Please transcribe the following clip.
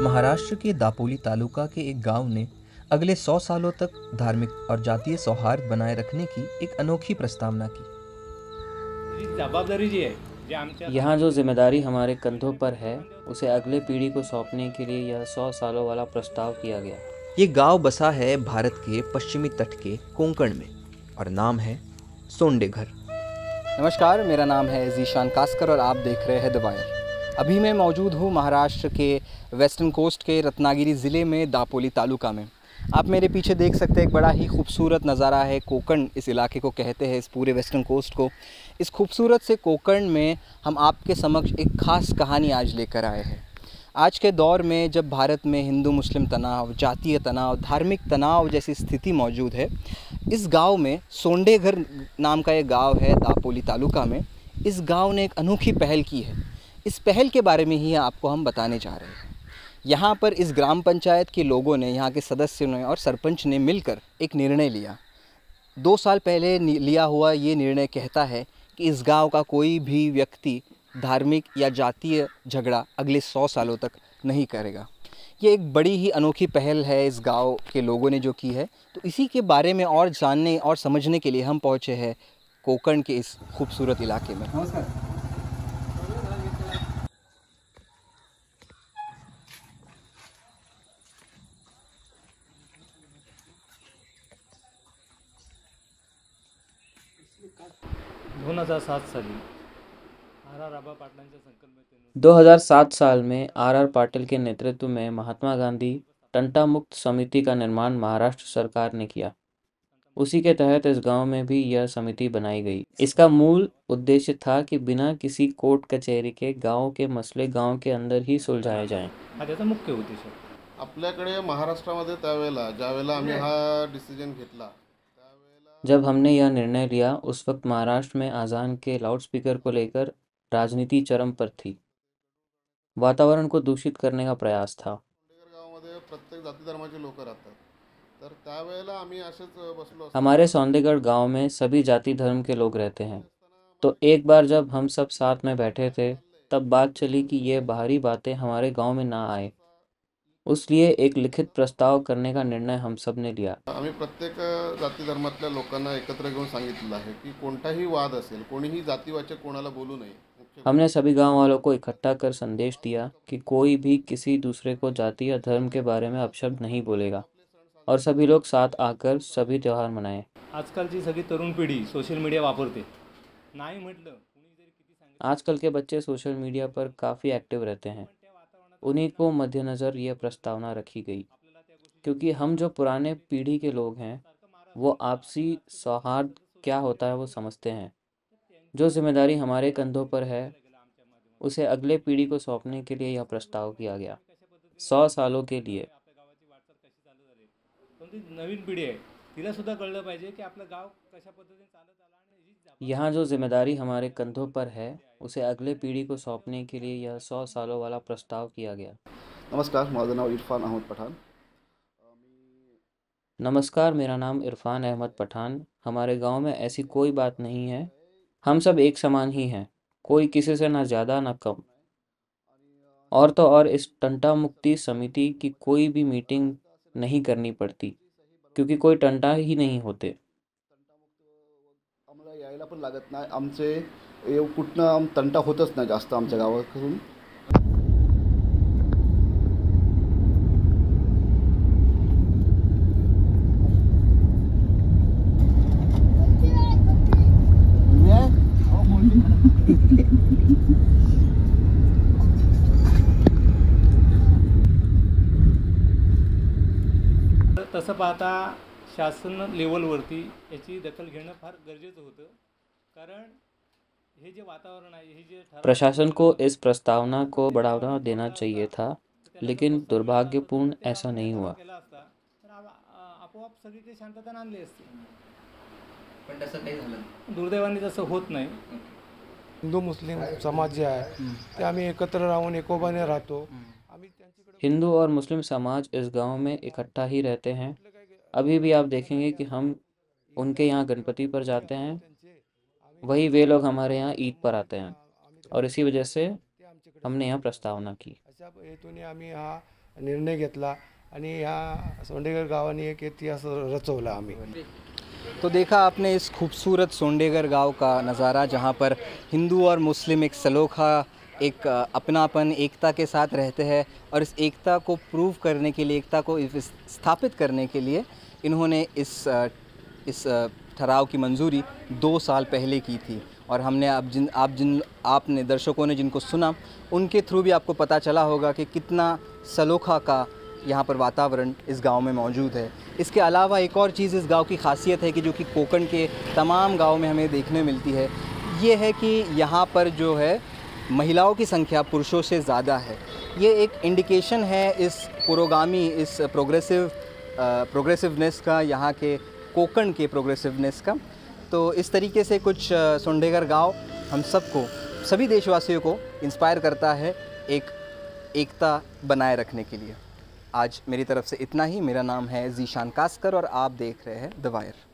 महाराष्ट्र के दापोली तालुका के एक गांव ने अगले 100 सालों तक धार्मिक और जातीय सौहार्द बनाए रखने की एक अनोखी प्रस्तावना की। जबाबदारी जी है जे आमच्या यहाँ जो जिम्मेदारी हमारे कंधों पर है उसे अगले पीढ़ी को सौंपने के लिए यह 100 सालों वाला प्रस्ताव किया गया। ये गांव बसा है भारत के पश्चिमी तट के कोंकण में और नाम है सोंडेघर। नमस्कार, मेरा नाम है जीशान कास्कर और आप देख रहे हैं द वायर। अभी मैं मौजूद हूँ महाराष्ट्र के वेस्टर्न कोस्ट के रत्नागिरी ज़िले में दापोली तालुका में। आप मेरे पीछे देख सकते हैं, एक बड़ा ही खूबसूरत नज़ारा है। कोंकण इस इलाके को कहते हैं, इस पूरे वेस्टर्न कोस्ट को। इस खूबसूरत से कोंकण में हम आपके समक्ष एक ख़ास कहानी आज लेकर आए हैं। आज के दौर में जब भारत में हिंदू मुस्लिम तनाव, जातीय तनाव, धार्मिक तनाव जैसी स्थिति मौजूद है, इस गांव में सोंडेघर नाम का एक गांव है दापोली तालुका में। इस गांव ने एक अनोखी पहल की है। इस पहल के बारे में ही आपको हम बताने जा रहे हैं। यहाँ पर इस ग्राम पंचायत के लोगों ने, यहाँ के सदस्यों ने और सरपंच ने मिलकर एक निर्णय लिया। 2 साल पहले लिया हुआ ये निर्णय कहता है कि इस गांव का कोई भी व्यक्ति धार्मिक या जातीय झगड़ा अगले 100 सालों तक नहीं करेगा। ये एक बड़ी ही अनोखी पहल है इस गांव के लोगों ने जो की है। तो इसी के बारे में और जानने और समझने के लिए हम पहुंचे हैं कोंकण के इस खूबसूरत इलाके में। नमस्कार। 2007 साली आर आबा पाटलांच्या संकल्पनेतून 2007 साल में आर पाटिल के नेतृत्व में महात्मा गांधी टंटा मुक्त समिति का निर्माण महाराष्ट्र सरकार ने किया। उसी के तहत इस गांव में भी यह समिति बनाई गई। इसका मूल उद्देश्य था कि बिना किसी कोर्ट कचहरी के गांव के मसले गांव के अंदर ही सुलझाए जाएं। हा त्याचा मुख्य उद्देश आहे। आपल्याकडे महाराष्ट्रामध्ये त्यावेळेला ज्यावेळेला आम्ही हा डिसिजन घेतला त्यावेळेला जब हमने यह निर्णय लिया उस वक्त महाराष्ट्र में अजान के लाउडस्पीकर को लेकर राजनीति चरम पर थी। वातावरण को दूषित करने का प्रयास था। सोंडेघर गावामध्ये प्रत्येक जाती धर्माचे लोक राहतात, तर त्यावेळेला आम्ही असेच बसलो असतो। हमारे सौंदेगढ़ गांव में सभी जाति धर्म के लोग रहते हैं। तो एक बार जब हम सब साथ में बैठे थे तब बात चली कि ये बाहरी बातें हमारे गांव में ना आए। उसलिए एक लिखित प्रस्ताव करने का निर्णय हम सब ने लिया। आम्ही प्रत्येक जाती धर्मातल्या लोकांना एकत्र घेऊन सांगितलं आहे की कोणताही वाद असेल, कोणीही जातीवाचक कोणाला बोलू नये। हमने सभी गांव वालों को इकट्ठा कर संदेश दिया कि कोई भी किसी दूसरे को जाति या धर्म के बारे में अपशब्द नहीं बोलेगा और सभी लोग साथ आकर सभी त्यौहार मनाएं। आजकालची सगळी तरुण पिढी सोशल मीडिया वापरते। नाही म्हटलं कुणी जरी किती सांगितलं आजकल के बच्चे सोशल मीडिया पर काफ़ी एक्टिव रहते हैं। उन्हीं को मद्देनज़र ये प्रस्तावना रखी गई, क्योंकि हम जो पुराने पीढ़ी के लोग हैं वो आपसी सौहार्द क्या होता है वो समझते हैं। जो जिम्मेदारी हमारे कंधों पर है उसे अगले पीढ़ी को सौंपने के लिए यह प्रस्ताव किया गया। 100 सालों के लिए। पण ती नवीन पिढी आहे, तिला सुद्धा कळलं पाहिजे की आपलं गाव कशा पद्धतीने चालत आलं आणि ही जबाबदारी यहाँ जो जिम्मेदारी हमारे कंधों पर है उसे अगले पीढ़ी को सौंपने के लिए यह 100 सालों वाला प्रस्ताव किया गया। नमस्कार, माझं नाव इरफान अहमद पठाण। नमस्कार, मेरा नाम इरफान अहमद पठान। हमारे गांव में ऐसी कोई बात नहीं है। हम सब एक समान ही हैं, कोई किसी से ना ज़्यादा ना कम। और तो और इस टंटा मुक्ति समिति की कोई भी मीटिंग नहीं करनी पड़ती, क्योंकि कोई टंटा ही नहीं होते। आम्हाला यायला पण लागत नाही। आमचे कुठनं तंटा होतच नाही जास्त आमच्या गावाकडून। तसं पाहता शासन लेवलवरती याची दखल घेणं फार गरजेचं होतं, कारण हे जे वातावरण आहे, हे जे ठराव प्रशासन को इस प्रस्तावना को बढ़ावा देना चाहिए था, लेकिन दुर्भाग्यपूर्ण ऐसा नहीं हुआ। केला असता तर आपोआप सगळीकडे शांतता आणली असती। पण तसं काही झालं दुर्दैवाने तसं होत नाही। हिंदू मुस्लिम समाज जे आहे ते आम्ही एकत्र राहून एकोपाने राहतो। आम्ही त्यांच्याकडे हिंदू और मुस्लिम समाज इस गांव में इकट्ठा ही रहते हैं। अभी भी आप देखेंगे कि हम उनके यहाँ गणपति पर जाते हैं, वही वे लोग हमारे यहाँ ईद पर आते हैं और इसी वजह से हमने यहाँ प्रस्तावना की। अशा हेतूने आम्ही हा निर्णय घेतला आणि ह्या सोंडेगर गावाने एक इतिहास रचवला आम्ही। तो देखा आपने इस खूबसूरत सोंडेगर गांव का नज़ारा, जहां पर हिंदू और मुस्लिम एक सलोखा, एक अपनापन, एकता के साथ रहते हैं और इस एकता को प्रूव करने के लिए, एकता को स्थापित करने के लिए इन्होंने इस ठहराव की मंजूरी 2 साल पहले की थी। और हमने आपने दर्शकों ने जिनको सुना, उनके थ्रू भी आपको पता चला होगा कि कितना सलोखा का यहाँ पर वातावरण इस गांव में मौजूद है। इसके अलावा एक और चीज़ इस गांव की खासियत है कि जो कि कोकण के तमाम गांव में हमें देखने मिलती है, ये है कि यहाँ पर जो है महिलाओं की संख्या पुरुषों से ज़्यादा है। ये एक इंडिकेशन है इस पुरोगामी, इस प्रोग्रेसिवनेस का, यहाँ के कोकण के प्रोग्रेसिवनेस का। तो इस तरीके से कुछ सोंडेगर गांव हम सबको, सभी देशवासियों को इंस्पायर करता है एक एकता बनाए रखने के लिए। आज मेरी तरफ से इतना ही। मेरा नाम है ज़ीशान कास्कर और आप देख रहे हैं द वायर।